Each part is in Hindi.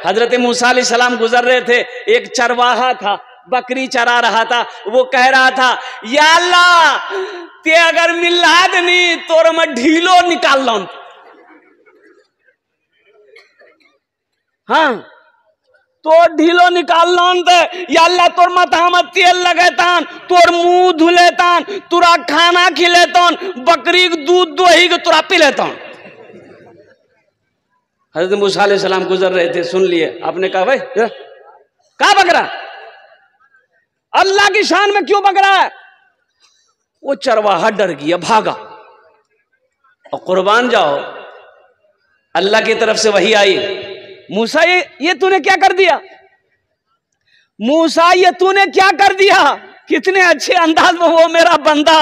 हजरत मूसा अलैहिस्सलाम गुजर रहे थे, एक चरवाहा था, बकरी चरा रहा था, वो कह रहा था या अल्लाह ते अगर मिला दनी तोर मैं ढीलो निकाल लो। हाँ तो ढीलो निकाल लो या अल्लाह तोर माथा में तेल लगेतान, तोर मुंह धुलेतान, तुरा खाना खिलेतान, बकरी के दूध दोही के तुरा पी लेता। हजरत मूसा अलैहिस्सलाम गुजर रहे थे, सुन लिए, आपने कहा भाई कहा बकरा, अल्लाह की शान में क्यों बकरा है? वो चरवाहा डर गया, भागा। और कुर्बान जाओ अल्लाह की तरफ से वही आई, मूसा ये तूने क्या कर दिया, मूसा ये तूने क्या कर दिया। कितने अच्छे अंदाज में वो मेरा बंदा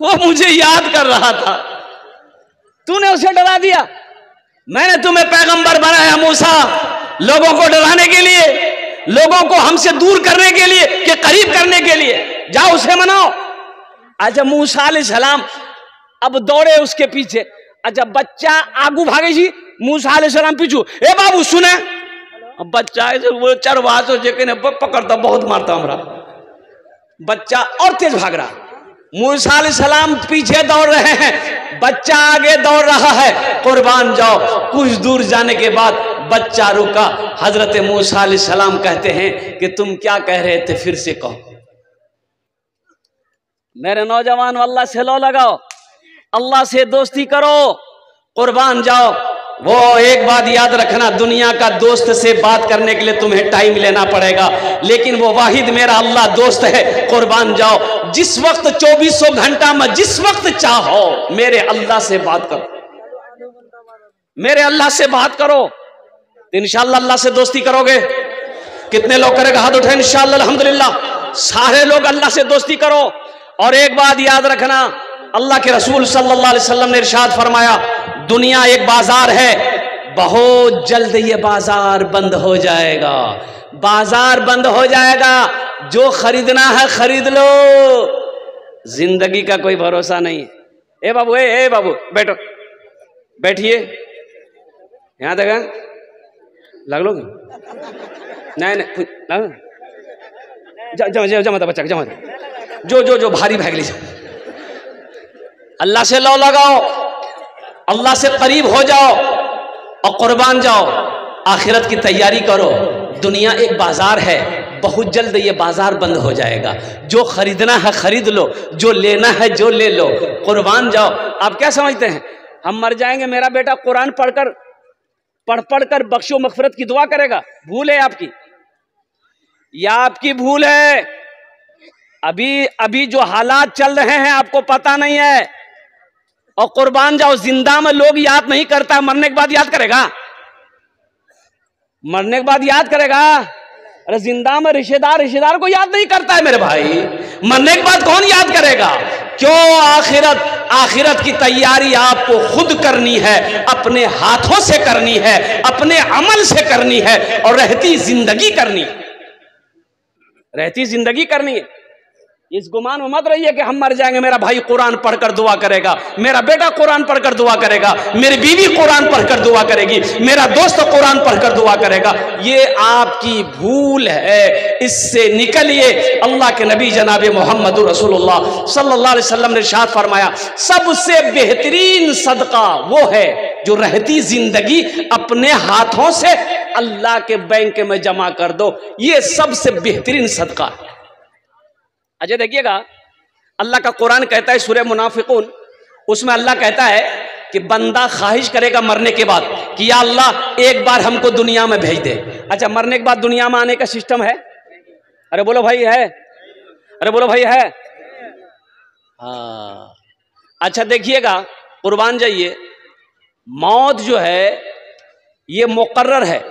वो मुझे याद कर रहा था, तूने उसे डरा दिया। मैंने तुम्हें पैगंबर बनाया मूसा, लोगों को डराने के लिए, लोगों को हमसे दूर करने के लिए कि करीब करने के लिए। जाओ उसे मनाओ। अच्छा मूसा अलैहिस्सलाम अब दौड़े उसके पीछे। अच्छा बच्चा आगू भागे जी, मूसा अलैहिस्सलाम पीछू, ए बाबू सुने। अब बच्चा वो चरवाहा से जेके पकड़ता बहुत मारता हमरा, बच्चा और तेज भाग रहा। मूसा अलैहिस्सलाम पीछे दौड़ रहे हैं, बच्चा आगे दौड़ रहा है। कुर्बान जाओ कुछ दूर जाने के बाद बच्चा रुका। हजरत मूसा अलैहिस्सलाम कहते हैं कि तुम क्या कह रहे थे, फिर से कहो। मेरे नौजवान अल्लाह से लो लगाओ, अल्लाह से दोस्ती करो, कुर्बान जाओ। वो एक बात याद रखना, दुनिया का दोस्त से बात करने के लिए तुम्हें टाइम लेना पड़ेगा, लेकिन वो वाहिद मेरा अल्लाह दोस्त है। कुर्बान जाओ, जिस वक्त 2400 घंटा में जिस वक्त चाहो मेरे अल्लाह से बात करो, मेरे अल्लाह से बात करो, इंशाअल्लाह अल्लाह से दोस्ती करोगे। कितने लोग करेगा हाथ उठे इंशाअल्लाह अल्हम्दुलिल्लाह। सारे लोग अल्लाह से दोस्ती करो। और एक बात याद रखना, अल्लाह के रसूल सल्लल्लाहु अलैहि वसल्लम ने इरशाद फरमाया, दुनिया एक बाजार है, बहुत जल्द ये बाजार बंद हो जाएगा, बाजार बंद हो जाएगा, जो खरीदना है खरीद लो। जिंदगी का कोई भरोसा नहीं है। ए बाबू, ए बाबू बैठो, बैठिए, यहां देखा लग लो नहीं जमा था बच्चा जमा था, जो भारी भाग लीजिए। अल्लाह से लो लगाओ, अल्लाह से करीब हो जाओ और कुर्बान जाओ, आखिरत की तैयारी करो। दुनिया एक बाजार है, बहुत जल्द ये बाजार बंद हो जाएगा, जो खरीदना है खरीद लो, जो लेना है जो ले लो, कुर्बान जाओ। आप क्या समझते हैं हम मर जाएंगे, मेरा बेटा कुरान पढ़ कर बख्शो मगफिरत की दुआ करेगा? भूल है आपकी, या आपकी भूल है? अभी जो हालात चल रहे हैं आपको पता नहीं है। और कुर्बान जाओ, जिंदा में लोग याद नहीं करता, मरने के बाद याद करेगा, मरने के बाद याद करेगा। अरे जिंदा में रिश्तेदार को याद नहीं करता है मेरे भाई, मरने के बाद कौन याद करेगा? क्यों? आखिरत की तैयारी आपको खुद करनी है, अपने हाथों से करनी है, अपने अमल से करनी है, और रहती जिंदगी करनी है, रहती जिंदगी करनी है। इस गुमान में मत रहिए कि हम मर जाएंगे, मेरा भाई कुरान पढ़कर दुआ करेगा, मेरा बेटा कुरान पढ़कर दुआ करेगा, मेरी बीवी कुरान पढ़कर दुआ करेगी, मेरा दोस्त कुरान पढ़कर दुआ करेगा। ये आपकी भूल है, इससे निकलिए। अल्लाह के नबी जनाब मोहम्मद रसूलुल्लाह सल्लल्लाहु अलैहि वसल्लम ने इरशाद फरमाया, सबसे बेहतरीन सदका वो है जो रहती जिंदगी अपने हाथों से अल्लाह के बैंक में जमा कर दो, ये सबसे बेहतरीन सदका है। अच्छा देखिएगा, अल्लाह का कुरान कहता है सूरह मुनाफिकून, उसमें अल्लाह कहता है कि बंदा ख्वाहिश करेगा मरने के बाद कि या अल्लाह एक बार हमको दुनिया में भेज दे। अच्छा मरने के बाद दुनिया में आने का सिस्टम है? अरे बोलो भाई है, अरे बोलो भाई है। हाँ अच्छा देखिएगा, कुर्बान जाइए, मौत जो है ये मुकर्रर है,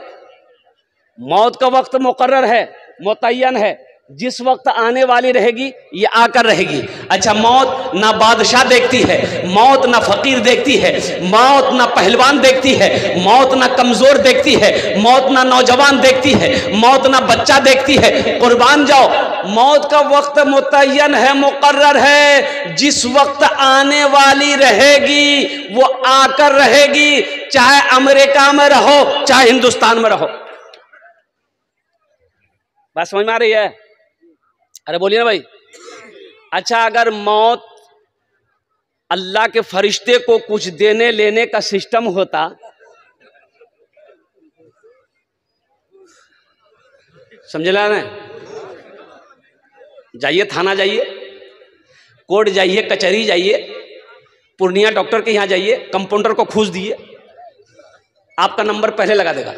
मौत का वक्त मुकर्रर है, मुतय्यन है, जिस वक्त आने वाली रहेगी ये आकर रहेगी। अच्छा मौत ना बादशाह देखती है, मौत ना फकीर देखती है, मौत ना पहलवान देखती है, मौत ना कमजोर देखती है, मौत ना नौजवान देखती है, मौत ना बच्चा देखती है। कुर्बान जाओ, मौत का वक्त मुतय्यन है, मुकर्रर है, जिस वक्त आने वाली रहेगी वो आकर रहेगी, चाहे अमेरिका में रहो चाहे हिंदुस्तान में रहो। बात समझ में आ रही है? अरे बोलिए ना भाई। अच्छा, अगर मौत अल्लाह के फरिश्ते को कुछ देने लेने का सिस्टम होता, समझ ला ना, जाइए थाना, जाइए कोर्ट, जाइए कचहरी, जाइए पूर्णिया डॉक्टर के यहां जाइए, कंपाउंडर को घूस दिए, आपका नंबर पहले लगा देगा।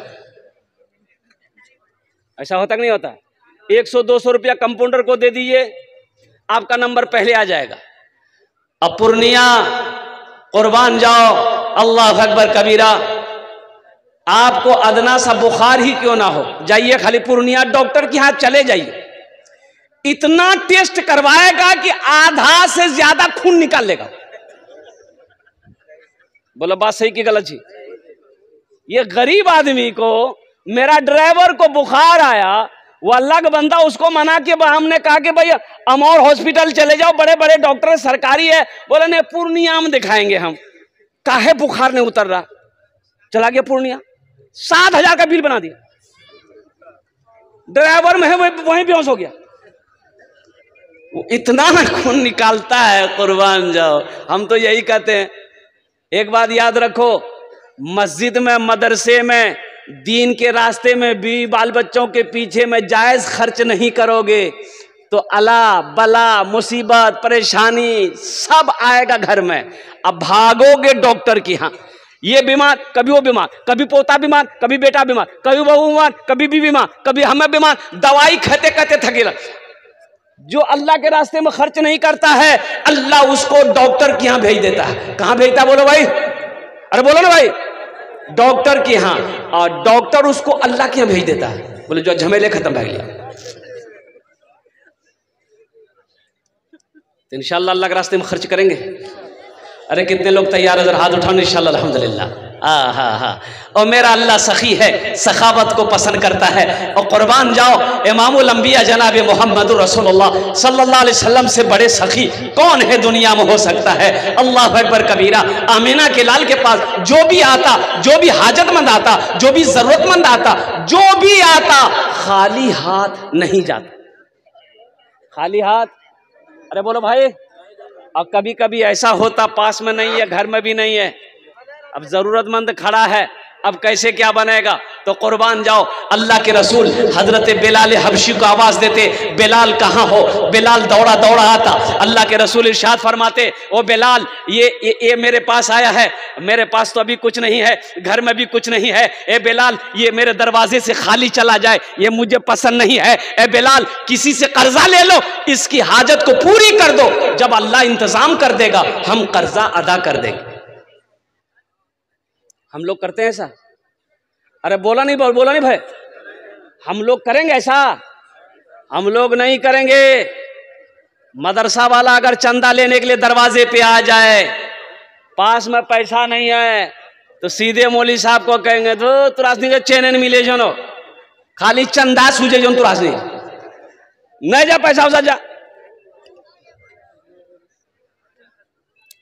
ऐसा होता कि नहीं होता? 100-200 रुपया कंपाउंडर को दे दीजिए, आपका नंबर पहले आ जाएगा। अब पूर्णिया कुर्बान जाओ, अल्लाह अकबर कबीरा, आपको अदना सा बुखार ही क्यों ना हो, जाइए खाली पूर्णिया डॉक्टर के यहां चले जाइए, इतना टेस्ट करवाएगा कि आधा से ज्यादा खून निकाल लेगा। बोलो बात सही की गलत जी? ये गरीब आदमी को, मेरा ड्राइवर को बुखार आया, वो अल्लाह का बंदा, उसको मना के हमने कहा कि भाई अमौर हॉस्पिटल चले जाओ, बड़े बड़े डॉक्टर सरकारी है, बोले नहीं पूर्णिया में दिखाएंगे हम। काहे बुखार नहीं उतर रहा, चला गया पूर्णिया, 7,000 का बिल बना दिया, ड्राइवर में है वहीं बेहोश हो गया। वो इतना खून निकालता है, कुर्बान जाओ। हम तो यही कहते हैं, एक बात याद रखो, मस्जिद में, मदरसे में, दीन के रास्ते में भी बाल बच्चों के पीछे में जायज खर्च नहीं करोगे तो अला बला मुसीबत परेशानी सब आएगा घर में। अब भागोगे डॉक्टर की, हाँ ये बीमार, कभी वो बीमार, कभी पोता बीमार, कभी बेटा बीमार, कभी बहू बीमार, कभी भी बीमार, कभी हमें बीमार, दवाई खाते खाते थकेला। जो अल्लाह के रास्ते में खर्च नहीं करता है, अल्लाह उसको डॉक्टर के यहां भेज देता है। कहां भेजता है बोलो भाई? अरे बोलो ना भाई, डॉक्टर के यहां, और डॉक्टर उसको अल्लाह के यहां भेज देता है। बोले जो झमेले खत्म हो गया, तो इंशाल्लाह अल्लाह के रास्ते में खर्च करेंगे। अरे कितने लोग तैयार है, हाथ उठाओ इंशाल्लाह अल्हम्दुलिल्लाह। हाँ। और मेरा अल्लाह सखी है, सखावत को पसंद करता है। और कुर्बान जाओ, इमामुल अंबिया जनाब मोहम्मद रसूलुल्लाह सल्लल्लाहु अलैहि वसल्लम से बड़े सखी कौन है दुनिया में हो सकता है? अल्लाह अकबर कबीरा। आमीना के लाल के पास जो भी आता, जो भी हाजतमंद आता, जो भी जरूरतमंद आता, जो भी आता, खाली हाथ नहीं जाता। खाली हाथ, अरे बोलो भाई। अब कभी कभी ऐसा होता पास में नहीं है, घर में भी नहीं है, अब जरूरतमंद खड़ा है, अब कैसे क्या बनेगा? तो कुर्बान जाओ, अल्लाह के रसूल हजरत बिलाल हबशी को आवाज देते, बिलाल कहाँ हो? बिलाल दौड़ा दौड़ा आता, अल्लाह के रसूल इरशाद फरमाते, ओ बिलाल ये मेरे पास आया है, मेरे पास तो अभी कुछ नहीं है, घर में भी कुछ नहीं है, ए बिलाल ये मेरे दरवाजे से खाली चला जाए, ये मुझे पसंद नहीं है। ए बिलाल किसी से कर्जा ले लो, इसकी हाजत को पूरी कर दो, जब अल्लाह इंतजाम कर देगा हम कर्जा अदा कर देंगे। हम लोग करते हैं ऐसा? अरे बोला नहीं भाई, हम लोग करेंगे ऐसा? हम लोग नहीं करेंगे। मदरसा वाला अगर चंदा लेने के लिए दरवाजे पे आ जाए, पास में पैसा नहीं है, तो सीधे मौली साहब को कहेंगे तो तुरासनी के चैनन मिले जो, खाली चंदा सूझे जो तुरासनी नहीं जा, पैसा उसा जा।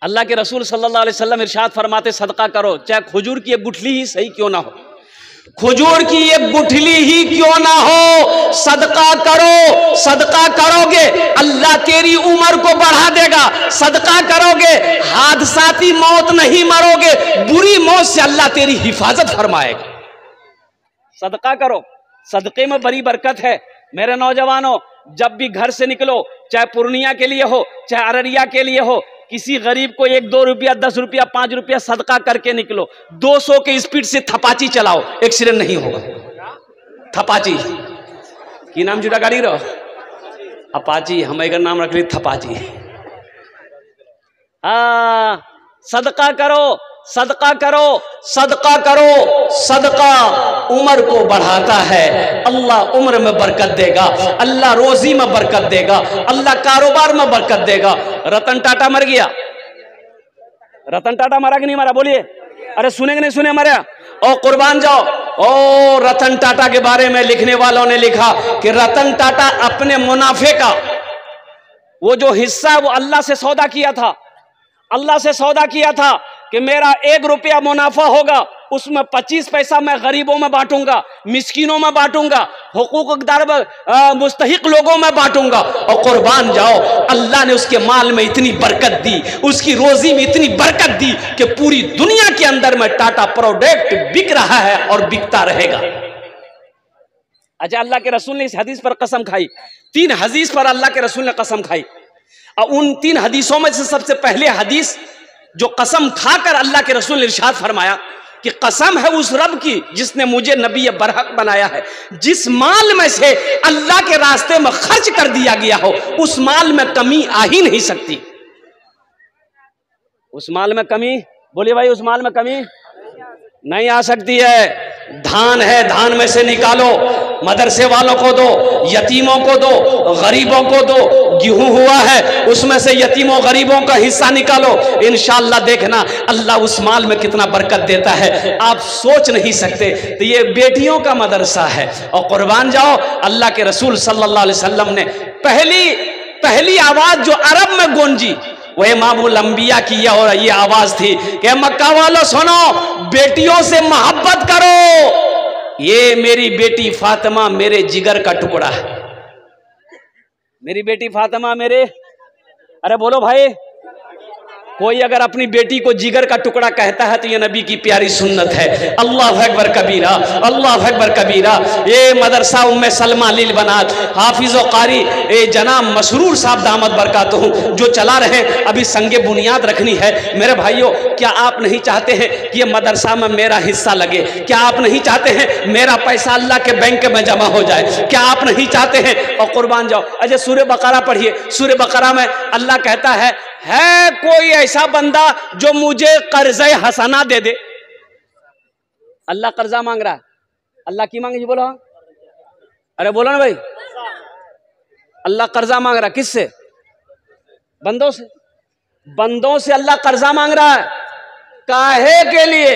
अल्लाह के रसूल सल्लल्लाहु अलैहि वसल्लम इरशाद फरमाते, सदका करो, चाहे खजूर की एक गुठली ही सही क्यों ना हो, खजूर की एक गुठली ही क्यों ना हो, सदका करो। सदका करोगे अल्लाह तेरी उम्र को बढ़ा देगा। सदका करोगे हादसाती मौत नहीं मरोगे, बुरी मौत से अल्लाह तेरी हिफाजत फरमाएगा। सदका करो, सदके में बड़ी बरकत है। मेरे नौजवानों, जब भी घर से निकलो, चाहे पूर्णिया के लिए हो, चाहे अररिया के लिए हो, किसी गरीब को 1-2 रुपया, 10 रुपया, 5 रुपया सदका करके निकलो। 200 के स्पीड से थपाची चलाओ, एक्सीडेंट नहीं होगा। थपाची की नाम जुड़ा गाड़ी रहो, अपाची, हम एक नाम रख ली थपाची। सदका करो, सदका करो, सदका करो। सदका उम्र को बढ़ाता है, अल्लाह उम्र में बरकत देगा, अल्लाह रोजी में बरकत देगा, अल्लाह कारोबार में बरकत देगा। रतन टाटा मर गया, रतन टाटा मरा कि नहीं मरा? बोलिए। अरे सुनेंगे नहीं सुने मरा? ओ कुर्बान जाओ। ओ रतन टाटा के बारे में लिखने वालों ने लिखा कि रतन टाटा अपने मुनाफे का वो जो हिस्सा वो अल्लाह से सौदा किया था, अल्लाह से सौदा किया था कि मेरा 1 रुपया मुनाफा होगा उसमें 25 पैसा मैं गरीबों में बांटूंगा, मिस्किनों में बांटूंगा, हुकूकदार मुस्तहिक लोगों में बांटूंगा। और कुर्बान जाओ, अल्लाह ने उसके माल में इतनी बरकत दी, उसकी रोजी में इतनी बरकत दी कि पूरी दुनिया के अंदर में टाटा प्रोडक्ट बिक रहा है और बिकता रहेगा। अच्छा, अल्लाह के रसूल ने इस हदीस पर कसम खाई, 3 हदीस पर अल्लाह के रसूल ने कसम खाई। और उन 3 हदीसों में से सबसे पहले हदीस जो कसम खाकर अल्लाह के रसूल ने इरशाद फरमाया कि कसम है उस रब की जिसने मुझे नबी बरहक बनाया है, जिस माल में से अल्लाह के रास्ते में खर्च कर दिया गया हो उस माल में कमी आ ही नहीं सकती। उस माल में कमी, बोलिए भाई, उस माल में कमी नहीं आ सकती है। धान है, धान में से निकालो, मदरसे वालों को दो, यतीमों को दो, गरीबों को दो। गेहूं हुआ है, उसमें से यतीमों गरीबों का हिस्सा निकालो, इंशाअल्लाह देखना अल्लाह उस माल में कितना बरकत देता है, आप सोच नहीं सकते। तो ये बेटियों का मदरसा है। और कुर्बान जाओ, अल्लाह के रसूल सल्लल्लाहु अलैहि वसल्लम ने पहली आवाज जो अरब में गूंजी वो इमामुल अंबिया की और ये आवाज थी कि मक्का वालों सुनो, बेटियों से मोहब्बत करो। ये मेरी बेटी फातिमा मेरे जिगर का टुकड़ा है, मेरी बेटी फातिमा मेरे, अरे बोलो भाई, कोई अगर अपनी बेटी को जिगर का टुकड़ा कहता है तो ये नबी की प्यारी सुन्नत है। अल्लाह अकबर कबीरा, अल्लाह अकबर कबीरा। ये मदरसा उम्मे सलमा लिल बनात हाफिज व कारी जनाब मसरूर साहब दामद बरकातहू जो चला रहे, अभी संगे बुनियाद रखनी है। मेरे भाइयों, क्या आप नहीं चाहते हैं कि ये मदरसा में मेरा हिस्सा लगे? क्या आप नहीं चाहते हैं मेरा पैसा अल्लाह के बैंक में जमा हो जाए? क्या आप नहीं चाहते हैं? और कुर्बान जाओ, अच्छा सूरह बकरा पढ़िए। सूरह बकरा में अल्लाह कहता है कोई ऐसा बंदा जो मुझे कर्ज़े हसना दे दे। अल्लाह कर्जा मांग रहा है, अल्लाह की मांगे जी, बोलो, अरे बोलो ना भाई, अल्लाह कर्जा मांग रहा है किससे? बंदों से। बंदों से अल्लाह कर्जा मांग रहा है, काहे के लिए?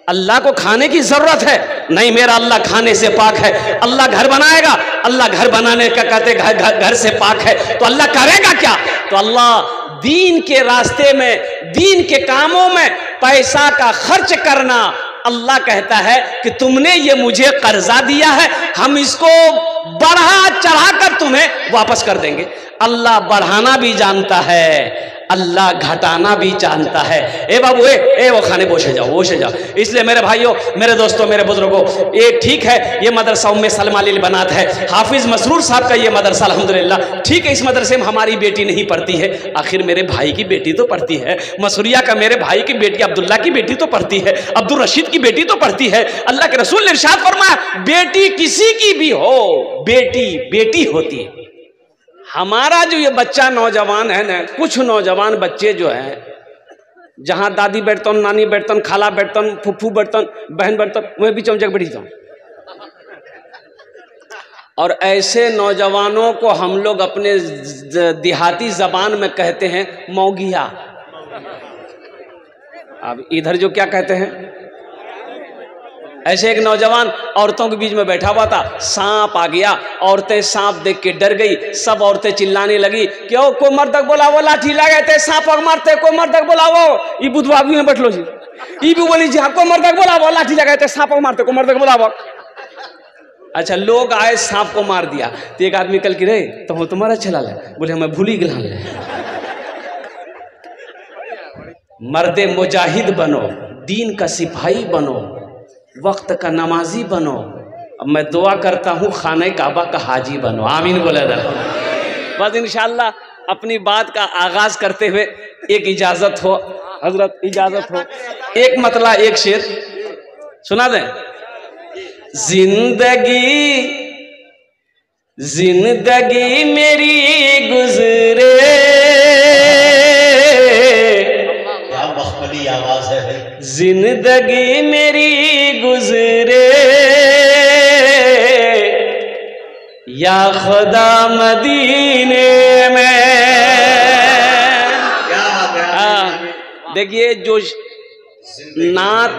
अल्लाह को खाने की जरूरत है? नहीं, मेरा अल्लाह खाने से पाक है। अल्लाह घर बनाएगा, अल्लाह घर बनाने का कहते घर से पाक है, तो अल्लाह करेगा क्या? तो अल्लाह दीन के रास्ते में, दीन के कामों में पैसा का खर्च करना, अल्लाह कहता है कि तुमने ये मुझे कर्जा दिया है, हम इसको बढ़ा चढ़ाकर तुम्हें वापस कर देंगे। अल्लाह बढ़ाना भी जानता है, अल्लाह घटाना भी जानता है। ए बाबू, ए वो खाने बोशे जाओ। इसलिए मेरे भाइयों, मेरे दोस्तों, मेरे बुजुर्गों, ये ठीक है, ये मदरसा उम्मे सलमा लिल बनात है, हाफिज मसरूर साहब का ये मदरसा अल्हम्दुलिल्लाह ठीक है। इस मदरसे में हमारी बेटी नहीं पढ़ती है, आखिर मेरे भाई की बेटी तो पढ़ती है, मसूरिया का मेरे भाई की बेटी अब्दुल्ला की बेटी तो पढ़ती है, अब्दुल रशीद की बेटी तो पढ़ती है। अल्लाह के रसूल ने इरशाद फरमाया, बेटी किसी की भी हो, बेटी बेटी होती है। हमारा जो ये बच्चा नौजवान है ना, कुछ नौजवान बच्चे जो हैं, जहां दादी बैठतन, नानी बैठतन, खाला बैठतन, फुफ्फू बैठतन, बहन बैठतन, वह भी चमचक बैठी था। और ऐसे नौजवानों को हम लोग अपने देहाती जबान में कहते हैं मौगिया। अब इधर जो क्या कहते हैं, ऐसे एक नौजवान औरतों के बीच में बैठा हुआ था, सांप आ गया, औरतें सांप देख के डर गई, सब औरतें चिल्लाने लगी, क्यों को मर्दक बोलावो, लाठी लगा थे सांप मारते, को मर्दक बोलावो। ये बुधवा भी में बैठलो जी, ये भी बोली जी हाँ, को मर्दक बोलावो, लाठी लगा थे सांप मारते, को मर्दक बोलावो। अच्छा, लोग आए, सांप को मार दिया। तो एक आदमी कल की रहे तो वो तुम्हारा चला ले, बोले हमें भूली गिला। मर्दे मुजाहिद बनो, दीन का सिपाही बनो, वक्त का नमाजी बनो। अब मैं दुआ करता हूँ खाने काबा का हाजी बनो, आमीन बोले। बस इंशाअल्लाह अपनी बात का आगाज करते हुए एक इजाजत हो, हजरत इजाजत हो, एक मतला एक शेर सुना दें। जिंदगी मेरी गुजरे, क्या मखमली आवाज है। जिंदगी मेरी गुजरे या खुदा मदीने में। देखिए जो नात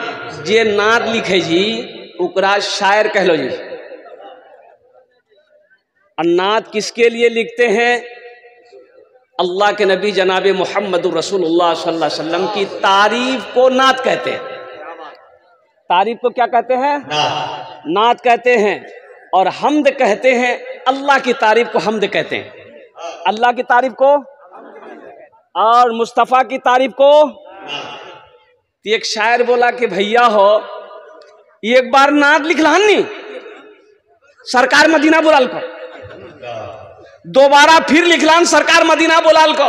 जे नात लिखे जी, उकरा शायर कह लो जी। और नात किसके लिए लिखते हैं? अल्लाह के नबी जनाब मोहम्मद रसूलुल्लाह सल्लल्लाहु अलैहि वसल्लम की तारीफ को नात कहते हैं। तारीफ को क्या कहते हैं? नात कहते हैं। और हमद कहते हैं, अल्लाह की तारीफ को हमद कहते हैं। अल्लाह की तारीफ को और मुस्तफ़ा की तारीफ को। तो एक शायर बोला कि भैया हो, एक बार नात लिखलान नहीं, सरकार मदीना बुलाल को, दोबारा फिर लिखलान सरकार मदीना बुलाल को,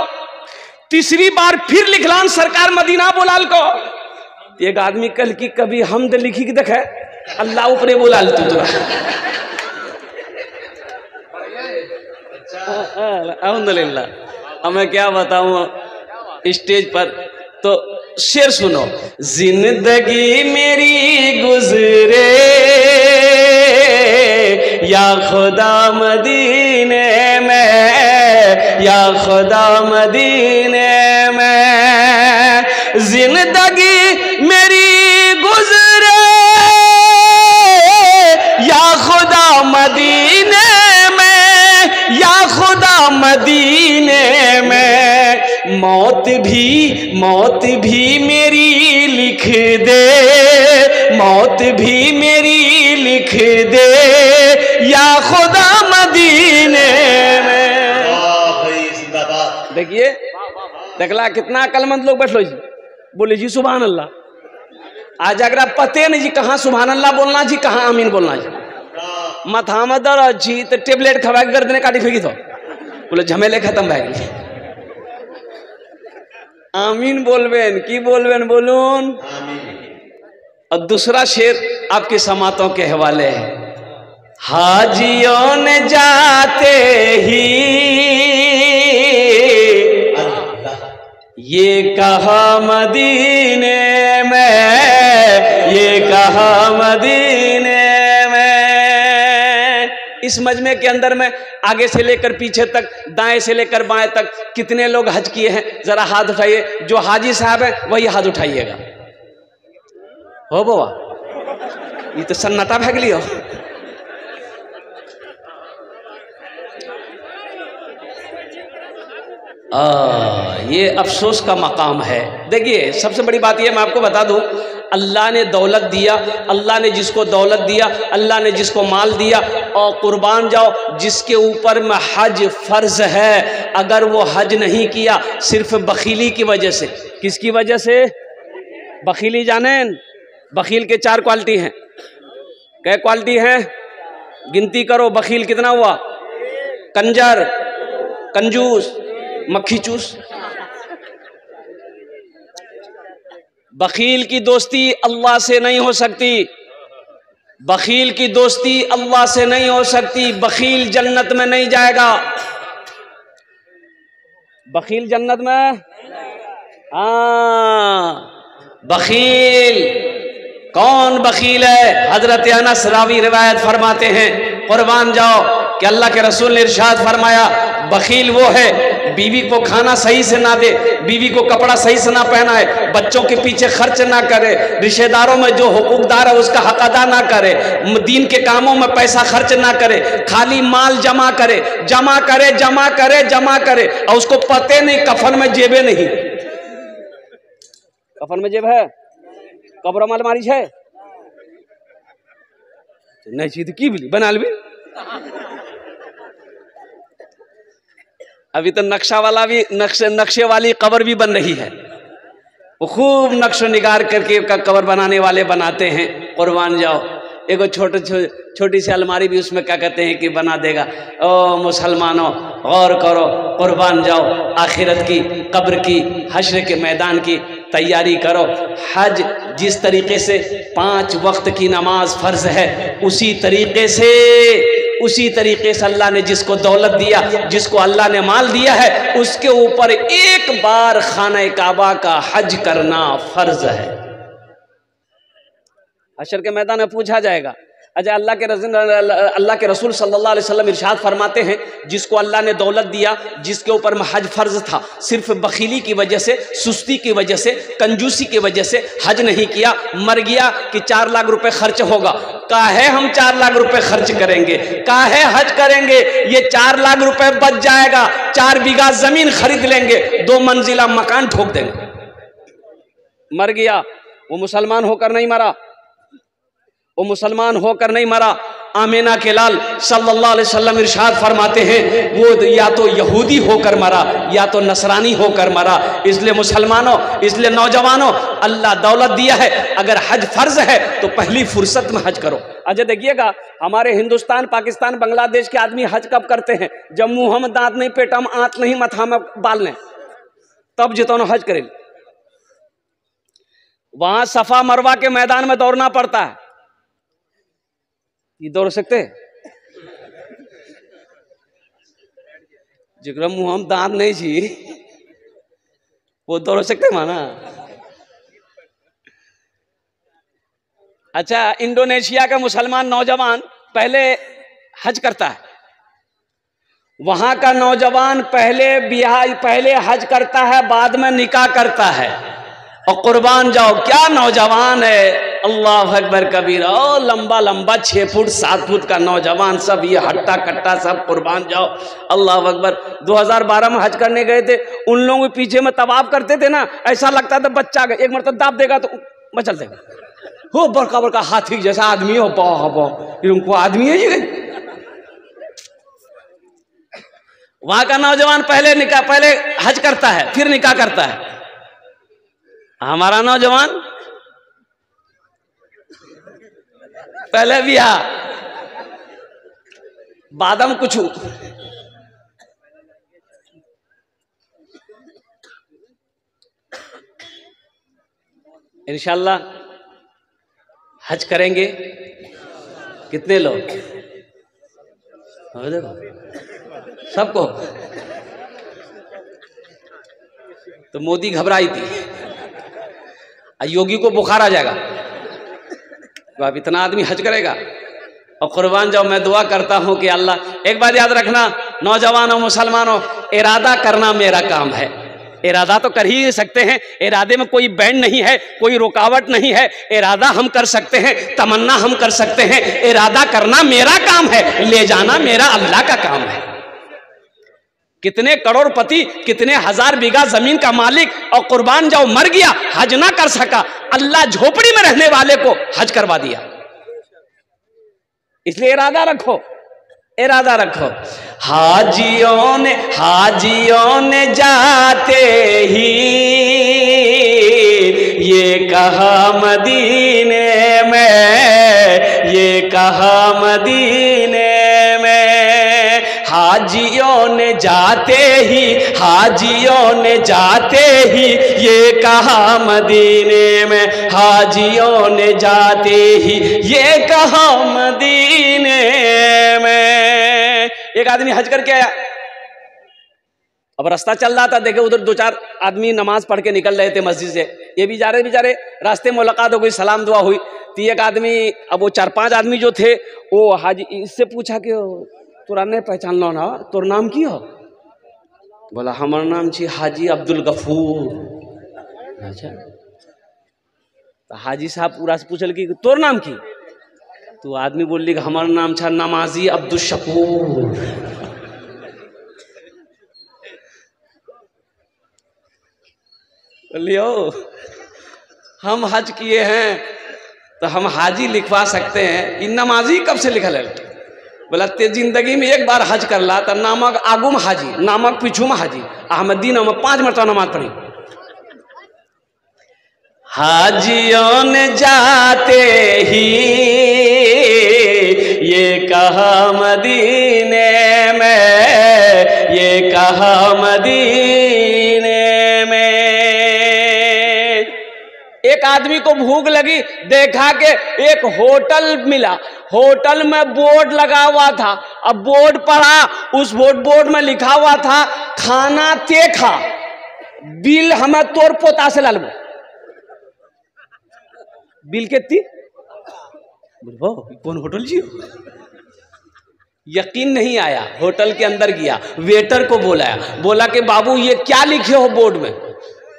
तीसरी बार फिर लिखलान सरकार मदीना बुलाल को। एक आदमी कल की कभी हमद लिखी की देखे, अल्लाह ऊपरे बुलाल तू तुरा। अल्हम्दुलिल्लाह। मैं क्या बताऊं स्टेज पर, तो शेर सुनो। जिंदगी मेरी गुजरे या खुदा मदीने में, या खुदा मदीने में। जिंदगी मेरी गुजरे या खुदा मदीने में, या खुदा मदीने में। मौत भी मेरी लिख दे, मौत भी मेरी लिख दे, या खुदा मदीने में। देखिए देखला कितना अक्लमंद लोग बैठो जी, बोले जी सुभान अल्लाह। आज अगर आप पते नहीं जी कहाँ सुभान अल्लाह बोलना जी, कहाँ आमीन बोलना जी। माथा में दर्द जी तो टेबलेट खवा के गर्दने काटी फेंकी तो बोले झमेले खत्म भाई। आमीन बोलबेन की बोलबेन बोलून। और दूसरा शेर आपके समातों के हवाले है। हाजियों ने जाते ही ये कहा मदीने में, ये कहा मदीने में। इस मजमे के अंदर में आगे से लेकर पीछे तक, दाएं से लेकर बाएं तक कितने लोग हज किए हैं, जरा हाथ उठाइए। जो हाजी साहब है वही हाथ उठाइएगा। हो बाबा, ये तो सन्नाटा भाग लियो। ये अफसोस का मकाम है। देखिए सबसे बड़ी बात यह मैं आपको बता दूं, अल्लाह ने दौलत दिया, अल्लाह ने जिसको दौलत दिया, अल्लाह ने जिसको माल दिया, और कुर्बान जाओ जिसके ऊपर में हज फर्ज है, अगर वो हज नहीं किया सिर्फ बखीली की वजह से। किसकी वजह से? बखीली। जाने बखील के 4 क्वालिटी हैं। क्या क्वालिटी हैं? गिनती करो। बखील कितना हुआ? कंजर, कंजूस, मक्खी चूस। बखील की दोस्ती अल्लाह से नहीं हो सकती, बखील की दोस्ती अल्लाह से नहीं हो सकती। बखील जन्नत में नहीं जाएगा। बखील जन्नत में, बखील कौन बखील है? हजरत अनस रावी रिवायत फरमाते हैं, कुर्बान जाओ कि अल्लाह के रसूल ने इरशाद फरमाया, बखील वो है बीवी को खाना सही से ना दे, बीवी को कपड़ा सही से ना पहनाए, बच्चों के पीछे खर्च ना करे, रिश्तेदारों में जो हुकूकदार है उसका हक अदा ना करे, दीन के कामों में पैसा खर्च ना करे, खाली माल जमा करे, जमा करे, जमा करे, जमा करे, और उसको पते नहीं कफन में जेबे नहीं। कफन में जेब है? कब्र में अलमारी है? नहीं चीज की भी बना ली। अभी तो नक्शा वाला भी, नक्शे वाली कब्र भी बन रही है। वो खूब नक्शो निगार करके कब्र बनाने वाले बनाते हैं। कुर्बान जाओ, एगो छोटी सी अलमारी भी उसमें क्या कहते हैं कि बना देगा। ओ मुसलमानों गौर करो, कुर्बान जाओ, आखिरत की, कब्र की, हश्र के मैदान की तैयारी करो। हज जिस तरीके से 5 वक्त की नमाज फर्ज है, उसी तरीके से अल्लाह ने जिसको दौलत दिया, जिसको अल्लाह ने माल दिया है, उसके ऊपर एक बार खाना काबा का हज करना फर्ज है। हशर के मैदान में पूछा जाएगा। अच्छा, अल्लाह के रसूल सल्लल्लाहु अलैहि वसल्लम इरशाद फरमाते हैं, जिसको अल्लाह ने दौलत दिया, जिसके ऊपर हज फर्ज था, सिर्फ बखीली की वजह से, सुस्ती की वजह से, कंजूसी की वजह से हज नहीं किया, मर गया कि 4 लाख रुपए खर्च होगा। काहे हम 4 लाख रुपए खर्च करेंगे, काहे हज करेंगे? ये 4 लाख रुपए बच जाएगा, 4 बीघा जमीन खरीद लेंगे, 2 मंजिला मकान ठोक देंगे। मर गया, वो मुसलमान होकर नहीं मरा, वो मुसलमान होकर नहीं मरा। आमिना के लाल सल्लल्लाहु अलैहि वसल्लम इरशाद फरमाते हैं वो या तो यहूदी होकर मरा या तो नसरानी होकर मरा। इसलिए मुसलमानों, इसलिए नौजवानों, अल्लाह दौलत दिया है, अगर हज फर्ज है तो पहली फुर्सत में हज करो। अच्छा देखिएगा, हमारे हिंदुस्तान, पाकिस्तान, बांग्लादेश के आदमी हज कब करते हैं? जब मुंह में दांत नहीं, पेटा में आंत नहीं, मथा में बाल नहीं, तब जितो हज करें। वहां सफा मरवा के मैदान में दौड़ना पड़ता है। ये दौड़ सकते? जिक्र मुंह में दांत नहीं छी वो दौड़ सकते माना। अच्छा, इंडोनेशिया का मुसलमान नौजवान पहले हज करता है। वहां का नौजवान पहले हज करता है, बाद में निकाह करता है। और कुर्बान जाओ, क्या नौजवान है, अल्लाह अकबर कबीरा। ओ लंबा लंबा 6 फुट 7 फुट का नौजवान, सब ये हट्टा कट्टा, सब कुर्बान जाओ, अल्लाह अकबर। 2012 में हज करने गए थे, उन लोगों के पीछे में तवाफ करते थे ना, ऐसा लगता था बच्चा एक मरतबा दाब देगा तो मचल देगा। हो बड़का बड़का हाथी जैसा आदमी हो, उनको आदमी है ये। वहां का नौजवान पहले हज करता है, फिर निकाह करता है। हमारा नौजवान पहले ब्याह, बादम कुछ। इंशाल्लाह हज करेंगे। कितने लोग? सबको। तो मोदी घबराई थी, योगी को बुखार आ जाएगा, अब इतना आदमी हज करेगा। और कुर्बान जाओ, मैं दुआ करता हूं कि अल्लाह, एक बात याद रखना नौजवानों, मुसलमानों, इरादा करना मेरा काम है। इरादा तो कर ही सकते हैं, इरादे में कोई बैंड नहीं है, कोई रुकावट नहीं है। इरादा हम कर सकते हैं, तमन्ना हम कर सकते हैं, इरादा करना मेरा काम है, ले जाना मेरा अल्लाह का काम है। कितने करोड़पति, कितने हजार बीघा जमीन का मालिक, और कुर्बान जाओ मर गया, हज ना कर सका, अल्लाह झोपड़ी में रहने वाले को हज करवा दिया। इसलिए इरादा रखो, इरादा रखो। हाजियों ने जाते ही ये कहा मदीने में, ये कहा मदीने में। हाजियों ने जाते ही ये कहा मदीने में, हाजियों ने जाते ही ये कहा मदीने में। एक आदमी हज करके आया, अब रास्ता चल रहा था, देखे उधर 2-4 आदमी नमाज पढ़ के निकल रहे थे मस्जिद से। ये भी जा रहे बेचारे, रास्ते में मुलाकात हो गई, सलाम दुआ हुई। तो एक आदमी, अब वो 4-5 आदमी जो थे, वो हाजी इससे पूछा कि तोरा नहीं पहचान लो ना, तोर नाम की हो? बोला हमारा नाम छी हाजी अब्दुल गफूर। अच्छा, तो हाजी साहब पूरा से पूछल कि तोर नाम की? तो आदमी बोल कि हमारा नाम था नमाजी अब्दुल शकूर। बोलियो हम हज किए हैं तो हम हाजी लिखवा सकते हैं, इन नमाजी कब से लिखल है? बोला ते जिंदगी में एक बार हज कर ला, तो नामक आगू में हाजी, नामक पीछू में हाजी। अहमदीन में 5 मरतबा नमाज पढ़ी। हाजियों ने जाते ही ये कहा मदीने में, ये कहा मदीने में। एक आदमी को भूख लगी, देखा कि एक होटल मिला, होटल में बोर्ड लगा हुआ था। अब बोर्ड पढ़ा, उस बोर्ड में लिखा हुआ था खाना तीखा, बिल हमें तोर पोता से लालबो। बिल कितनी? कौन होटल जी? यकीन नहीं आया, होटल के अंदर गया, वेटर को बोला कि बाबू ये क्या लिखे हो बोर्ड में?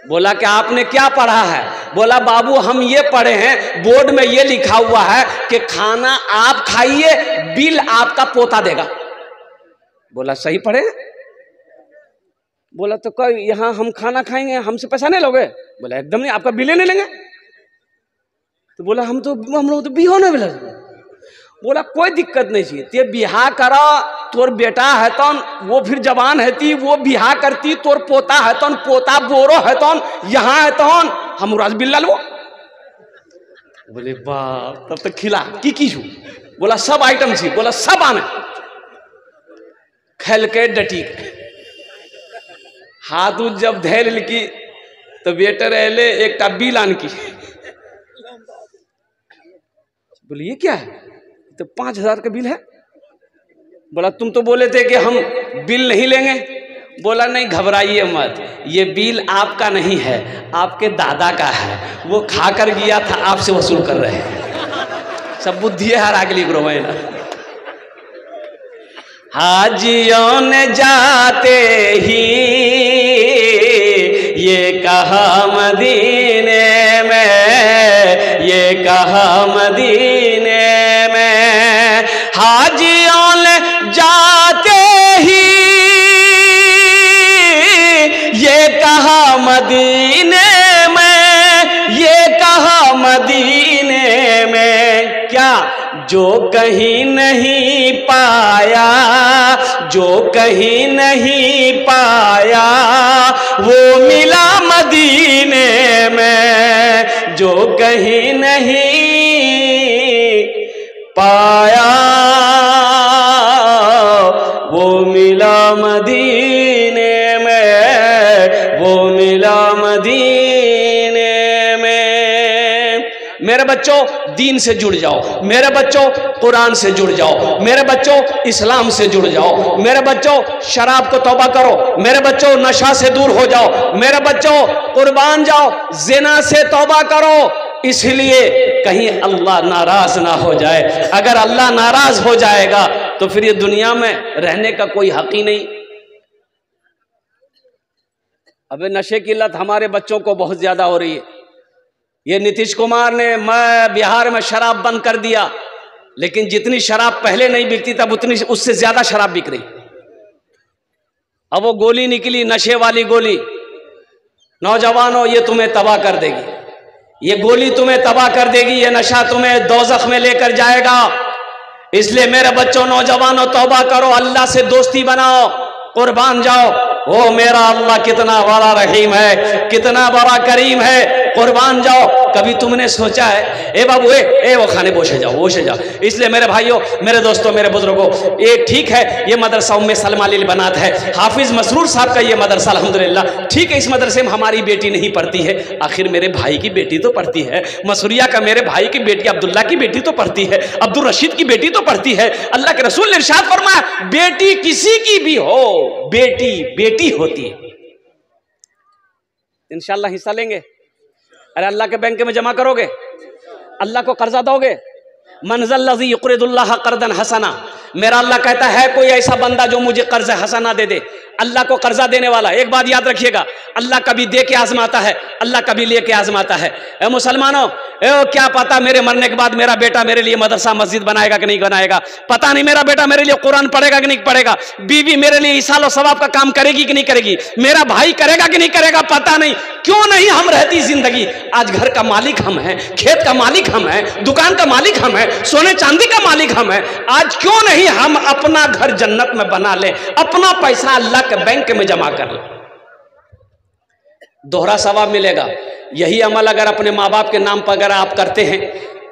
बोला कि आपने क्या पढ़ा है? बोला बाबू हम ये पढ़े हैं, बोर्ड में ये लिखा हुआ है कि खाना आप खाइए, बिल आपका पोता देगा। बोला सही पढ़े? बोला तो कोई यहाँ हम खाना खाएंगे, हमसे पैसा नहीं लोगे? बोला एकदम नहीं, आपका बिल नहीं लेंगे। तो बोला हम लोग तो बिहो नहीं मिला। बोला कोई दिक्कत नहीं चाहिए, ते बिहा करा, तोर बेटा है तौन वो फिर जवान है ती वो बिहा करती, तोर पोता है तौन पोता बोरो है तौन यहाँ है तौन हम राज बिल्ला लो। बोले बाप, तब तक खिला की छू? बोला सब आइटम छी। बोला सब आने खेल के डटी हाथ उठ जब धैल की तो बेटर एले एक बिल आन की। बोले ये क्या है? तो 5,000 का बिल है। बोला तुम तो बोले थे कि हम बिल नहीं लेंगे। बोला नहीं घबराइए मत, ये बिल आपका नहीं है, आपके दादा का है, वो खाकर गया था, आपसे वसूल कर रहे हैं। सब बुद्धि है हर अगली ग्रोह है ना। हाजियों ने जाते ही ये कहा मदीने में, ये कहा मदीने में, हाजियों ने जाते ही ये कहा मदीने में, ये कहा मदीने में, क्या जो कहीं नहीं पाया, जो कहीं नहीं पाया वो मिला मदीने में, जो कहीं नहीं पाया वो मिला मदीने में, वो मिला मदीने में। मेरे बच्चों दीन से जुड़ जाओ, मेरे बच्चों कुरान से जुड़ जाओ, मेरे बच्चों इस्लाम से जुड़ जाओ, मेरे बच्चों शराब को तौबा करो, मेरे बच्चों नशा से दूर हो जाओ, मेरे बच्चों कुर्बान जाओ, जिना से तौबा करो, इसलिए कहीं अल्लाह नाराज ना हो जाए। अगर अल्लाह नाराज हो जाएगा तो फिर ये दुनिया में रहने का कोई हक ही नहीं। अबे नशे की लत हमारे बच्चों को बहुत ज्यादा हो रही है। ये नीतीश कुमार ने बिहार में शराब बंद कर दिया, लेकिन जितनी शराब पहले नहीं बिकती तब उतनी उससे ज्यादा शराब बिक रही। अब वो गोली निकली, नशे वाली गोली। नौजवानों ये तुम्हें तबाह कर देगी, ये गोली तुम्हें तबाह कर देगी, ये नशा तुम्हें दोज़ख में लेकर जाएगा। इसलिए मेरे बच्चों नौजवानों तौबा करो, अल्लाह से दोस्ती बनाओ, कुर्बान जाओ। ओ मेरा अल्लाह कितना बड़ा रहीम है, कितना बड़ा करीम है, कुर्बान जाओ। कभी तुमने सोचा है ए बाबू ए वो खाने बोशे जाओ, बोशे जाओ। इसलिए मेरे भाइयों, मेरे दोस्तों, मेरे बुजुर्गों, ये ठीक है, ये मदरसा उम्मे सलमा लिल बनात है, हाफिज मसरूर साहब का ये मदरसा अल्हम्दुलिल्लाह ठीक है। इस मदरसे में हमारी बेटी नहीं पढ़ती है, आखिर मेरे भाई की बेटी तो पढ़ती है, मसूरिया का मेरे भाई की बेटी अब्दुल्ला की बेटी तो पढ़ती है, अब्दुल रशीद की बेटी तो पढ़ती है। अल्लाह के रसूल ने इरशाद फरमाया बेटी किसी की भी हो, बेटी बेटी होती है। इंशाअल्लाह हिस्सा लेंगे। अरे अल्लाह के बैंक में जमा करोगे, अल्लाह को कर्जा दोगे। मनज़ल लज़ी युक़रिदुल्लाह क़र्दन हसना, मेरा अल्लाह कहता है कोई ऐसा बंदा जो मुझे कर्ज हसना दे दे। अल्लाह को कर्जा देने वाला, एक बात याद रखिएगा, अल्लाह कभी दे के आजमाता है, अल्लाह कभी ले के आजमाता है। ए मुसलमानों, क्या पता मेरे मरने के बाद मेरा बेटा मेरे लिए मदरसा मस्जिद बनाएगा कि नहीं बनाएगा, पता नहीं मेरा बेटा मेरे लिए कुरान पढ़ेगा कि नहीं पढ़ेगा, बीवी मेरे लिए ईसाल और सवाब का काम करेगी कि नहीं करेगी, मेरा भाई करेगा कि नहीं करेगा, पता नहीं। क्यों नहीं हम रहती जिंदगी। आज घर का मालिक हम हैं, खेत का मालिक हम हैं, दुकान का मालिक हम हैं, सोने चांदी का मालिक हम हैं। आज क्यों नहीं हम अपना घर जन्नत में बना ले, अपना पैसा अल्लाह के बैंक में जमा कर ले, दोहरा सवाब मिलेगा। यही अमल अगर अपने माँ बाप के नाम पर अगर आप करते हैं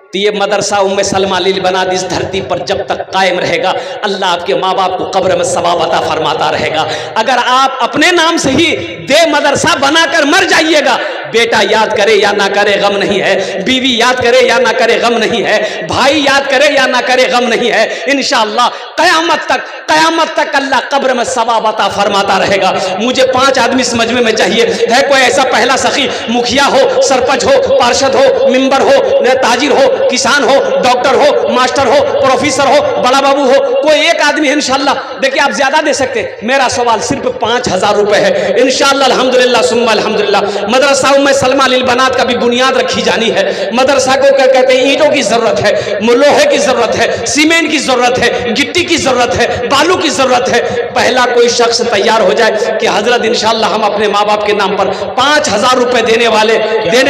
तो ये मदरसा उम्मे सलमा लिल बनात इस धरती पर जब तक कायम रहेगा, अल्लाह आपके माँ बाप को कब्र में सवाब अता फरमाता रहेगा। अगर आप अपने नाम से ही दे मदरसा बनाकर मर जाइएगा, बेटा याद करे या ना करे गम नहीं है, बीवी याद करे या ना करे गम नहीं है, भाई याद करे या ना करे गम नहीं है। इंशाअल्लाह क़यामत तक अल्लाह कब्र में सवाब अता फरमाता रहेगा। मुझे 5 आदमी इस मजमे में चाहिए। है कोई ऐसा पहला सखी, मुखिया हो, सरपंच हो, पार्षद हो, मिंबर हो, ताजिर हो, किसान हो, डॉक्टर हो, मास्टर हो, प्रोफेसर हो, बड़ा बाबू हो, कोई एक आदमी है इंशाअल्लाह देखिए आप ज्यादा दे सकते, मेरा सवाल सिर्फ 5,000 रुपए है। इंशाअल्लाह अल्हम्दुलिल्लाह सुम्मा अल्हम्दुलिल्लाह मदरसा उम्मे सलमा लिल बनात का भी बुनियाद रखी जानी है। मदरसा को क्या कहते हैं, ईंटों की जरूरत है, लोहे की जरूरत है, सीमेंट की जरूरत है, गिट्टी की जरूरत है, बालू की जरूरत है। पहला कोई शख्स तैयार हो जाए कि हजरत इंशाअल्लाह हम अपने माँ बाप के नाम पर 5,000 रुपए देने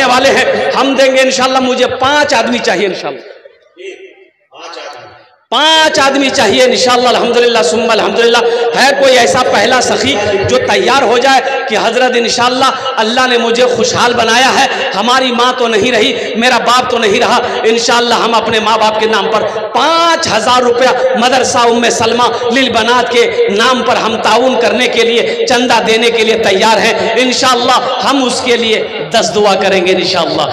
वाले हैं, हम देंगे इंशाअल्लाह। मुझे 5 आदमी चाहिए इंशाअल्लाह, 5 आदमी चाहिए इंशाअल्लाह अल्हम्दुलिल्लाह सुम्मा अल्हम्दुलिल्लाह। है कोई ऐसा पहला सखी जो तैयार हो जाए कि हजरत इंशाअल्लाह अल्लाह ने मुझे खुशहाल बनाया है, हमारी माँ तो नहीं रही, मेरा बाप तो नहीं रहा, इंशाअल्लाह हम अपने माँ बाप के नाम पर 5,000 रुपया मदरसा उम्मे सलमा लिल बनात के नाम पर हम ताउन करने के लिए, चंदा देने के लिए तैयार हैं इंशाअल्लाह। हम उसके लिए 10 दुआ करेंगे इंशाअल्लाह,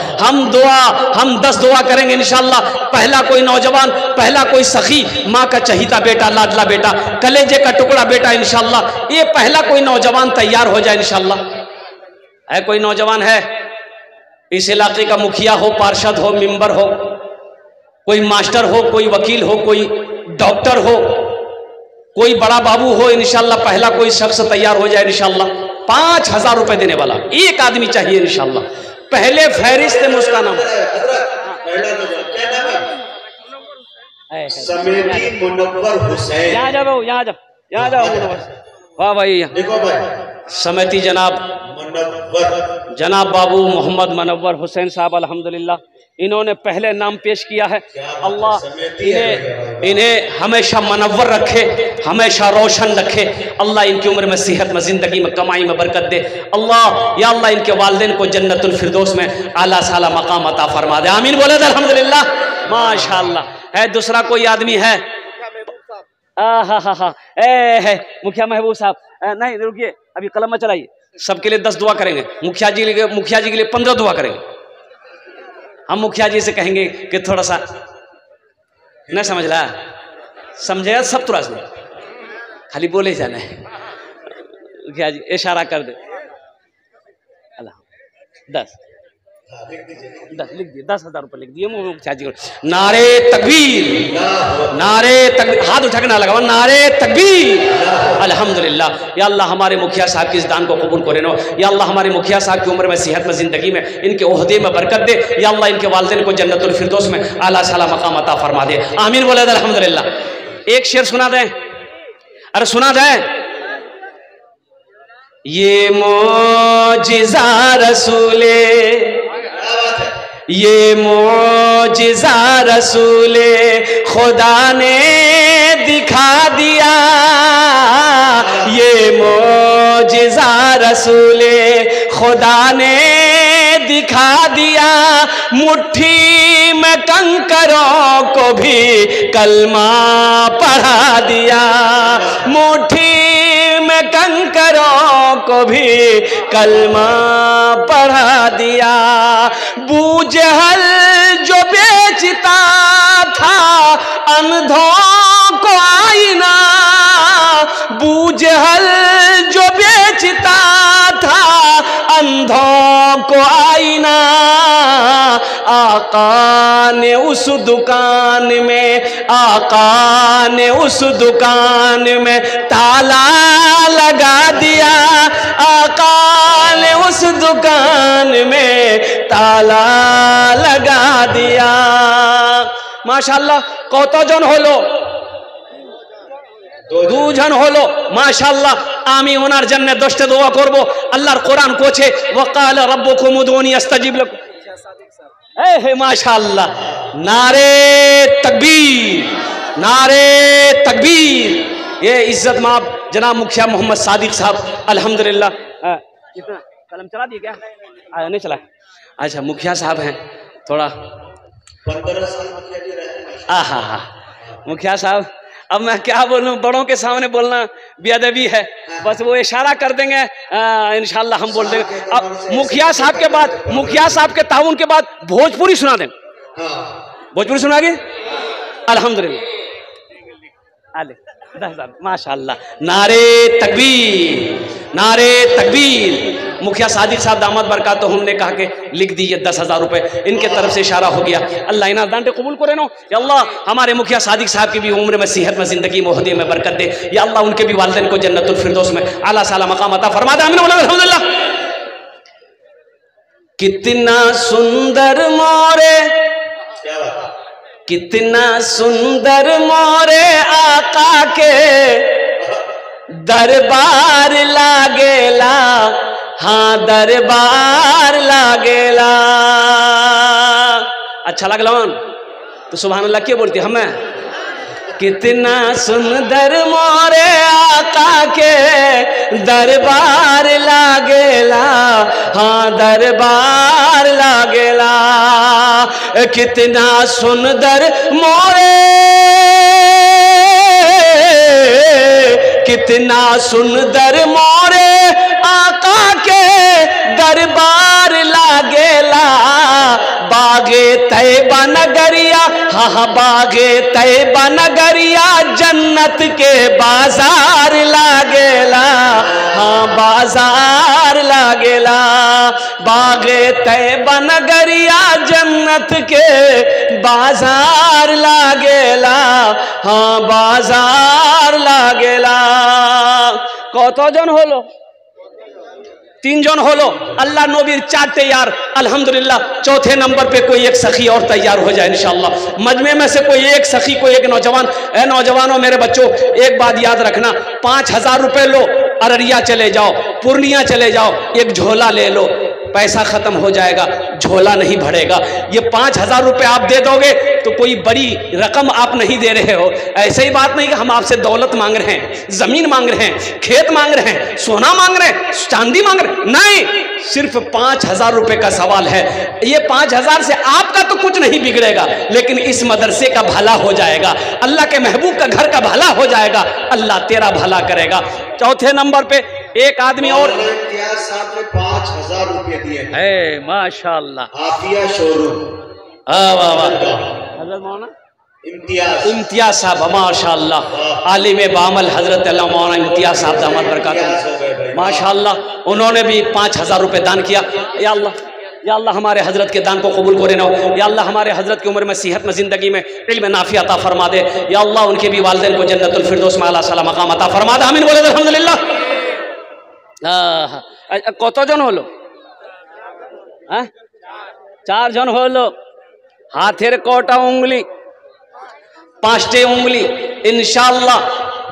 हम 10 दुआ करेंगे इंशाअल्लाह। पहला कोई नौजवान, पहला कोई सखी, माँ का चहीता बेटा, लाडला बेटा, कलेजे का टुकड़ा बेटा इंशाअल्लाह, ये पहला कोई नौजवान तैयार हो जाए इंशाअल्लाह। है कोई नौजवान है इस इलाके का, मुखिया हो, पार्षद हो, मेंबर हो, कोई मास्टर हो, कोई वकील हो, कोई डॉक्टर हो, कोई बड़ा बाबू हो, इंशाअल्लाह पहला कोई शख्स तैयार हो जाए इंशाअल्लाह। 5,000 रुपए देने वाला एक आदमी चाहिए इंशाअल्लाह। पहले फहरिस्त मुस्काना समेती मुनव्वर हुसैन, यहाँ जाओ, यहाँ जाओ, यहाँ जाओ। वाह भाई, देखो भाई, समेती जनाब मुनव्वर, जनाब बाबू मोहम्मद मुनव्वर हुसैन साहब अल्हम्दुलिल्लाह, इन्होंने पहले नाम पेश किया है। अल्लाह इन्हें हमेशा मुनव्वर रखे, हमेशा रोशन रखे। अल्लाह इनकी उम्र में, सेहत में, जिंदगी में, कमाई में बरकत दे। अल्लाह या अल्लाह इनके वालिदैन को जन्नतुल फिरदौस में आला साला मकाम अता फरमा दे। आमीन बोले अल्हम्दुलिल्लाह माशाअल्लाह। है दूसरा कोई आदमी है? है मुखिया महबूब साहब। नहीं रुकिए, अभी कलम में चलाइए। सबके लिए 10 दुआ करेंगे, मुखिया जी के लिए 15 दुआ करेंगे। हम मुखिया जी से कहेंगे कि थोड़ा सा नहीं समझ रहा, समझे सब तुरंत में खाली बोले जाना है। मुखिया जी इशारा कर दे। 10 लिख दिए, 10,000 रुपये लिख दिए मुखिया जी को। नारे तकबीर, नारे तकबीर, हाथ उठा के ना लगाओ, नारे तकबीर अल्हम्दुलिल्लाह। या अल्लाह हमारे मुखिया साहब की इस दान को कबूल करे नो। या अल्लाह हमारे मुखिया साहब की उम्र में, सेहत में, जिंदगी में, इनके ओहदे में बरकत दे। या अल्लाह इनके वालिदैन को जन्नतुल फिरदौस में आला साला मकाम अता फरमा दे। आमीन बोले अल्हम्दुलिल्लाह। एक शेर सुना दें, अरे सुना दें। ये मोजिज़ा रसूले, ये मोजिज़ा रसूले खुदा ने दिखा दिया, ये मोजिज़ा रसूले खुदा ने दिखा दिया। मुट्ठी में कंकरों को भी कलमा पढ़ा दिया, मुट्ठी में कंकरों को भी कलमा पढ़ा दिया। बूजहल जो बेचता था अंधों को आईना, बूजहल जो बेचता था अंधों को आईना, आका ने उस दुकान में, आका ने उस दुकान में ताला लगा दिया, आका ने उस दुकान में ताला लगा दिया। माशाअल्लाह কতজন হলো? 2 জন হলো মাশাআল্লাহ। আমি ওনার জন্য 10টা দোয়া করব। আল্লাহর কোরআন কোছে ওয়াকাল রাব্বুকুম উদউনি আস্তাজিব লাকুম। হে মাশাআল্লাহ, नारे तकबीर, नारे तकबीर। ये इज्जत माब जनाब मुखिया मोहम्मद सादिक साहब अल्हम्दुलिल्लाह। कितना कलम चला दिए क्या? नहीं चला। अच्छा मुखिया साहब हैं, थोड़ा 15 साल मुखिया जी रहे। हाँ मुखिया साहब, अब मैं क्या बोलूं, बड़ों के सामने बोलना बेअदबी है, बस वो इशारा कर देंगे इंशाल्लाह हम बोल देंगे। अब मुखिया साहब के बाद, मुखिया साहब के ताउन के बाद भोजपुरी सुना दें। भोजपुरी सुनागे अल्हम्दुलिल्लाह। 10,000 माशाअल्लाह। नारे तकबीर, नारे तकबीर। मुखिया सादिक साहब दामद बरकत तो हमने कहा कि लिख दीजिए 10,000 रुपये, इनके तरफ से इशारा हो गया। अल्लाह इना दांटे कबूल करे नो या अल्लाह, हमारे मुखिया सादिक साहब की भी उम्र में, सेहत में, जिंदगी में, ओहदे में बरकत दे या अल्लाह, उनके भी वालिदैन को जन्नतुल फिरदौस में आला साला मकाम अता फरमा दे, आमीन अल्हम्दुलिल्लाह। कितना सुंदर मोरे, कितना सुंदर मोरे आका के दरबार लागेला, हाँ दरबार लागेला। अच्छा लगला तो सुभान अल्लाह क्या बोलती हमें? कितना सुंदर मोरे आका के दरबार लागेला, हाँ दरबार लागेला। कितना सुंदर मोरे, कितना सुंदर मोरे आका के दरबार लागेला। बागे तैयबा नगरिया, हाँ बागे तैयबा नगरिया जन्नत के बाजार लागेला, हाँ बाजार लागेला। बागे तैयबा नगरिया जन्नत के बाजार लागेला, हाँ बाजार लागेला। कत जन हलो? 3 जन होलो। अल्लाह नबीर 4 तैयार, अल्हम्दुलिल्लाह। चौथे नंबर पे कोई एक सखी और तैयार हो जाए इंशाअल्लाह। मजमे में से कोई एक सखी, कोई एक नौजवान। ए नौजवानों, मेरे बच्चों, एक बात याद रखना, 5,000 रुपए लो, अररिया चले जाओ, पूर्णिया चले जाओ, एक झोला ले लो, पैसा खत्म हो जाएगा, झोला नहीं भरेगा। ये 5,000 रुपए आप दे दोगे तो कोई बड़ी रकम आप नहीं दे रहे हो। ऐसे ही बात नहीं कि हम आपसे दौलत मांग रहे हैं, जमीन मांग रहे हैं, खेत मांग रहे हैं, सोना मांग रहे हैं, चांदी मांग रहे हैं, नहीं, सिर्फ 5,000 रुपए का सवाल है। ये 5,000 से आपका तो कुछ नहीं बिगड़ेगा, लेकिन इस मदरसे का भला हो जाएगा, अल्लाह के महबूब का घर का भला हो जाएगा, अल्लाह तेरा भला करेगा। चौथे नंबर पे एक आदमी और साहब ने 5,000 रुपये दिए है, माशाअल्लाह। आफिया शोरूम, वाह वाह, हजरत मौलाना इम्तियाज साहब, माशाअल्लाह। आलिम बामल हजरत मौलाना इम्तियाज साहब दामद बरकत, माशाअल्लाह। उन्होंने भी 5,000 रुपये दान किया। या अल्लाह, या अल्लाह, हमारे हजरत के दान को कबूल करे ना। या अल्लाह, हमारे हजरत की उम्र में, सेहत में, ज़िंदगी में इल्म नाफी अता फरमा दे। या अल्लाह, उनके भी वालिदैन को जन्नतुल फिरदौस में आला साला मकाम अता फरमा दे, आमीन बोले अल्हम्दुलिल्लाह। कत जन हलो? 4 जन हलो। हाथेर कोटा उंगली, 5टे उंगली, इंशाअल्लाह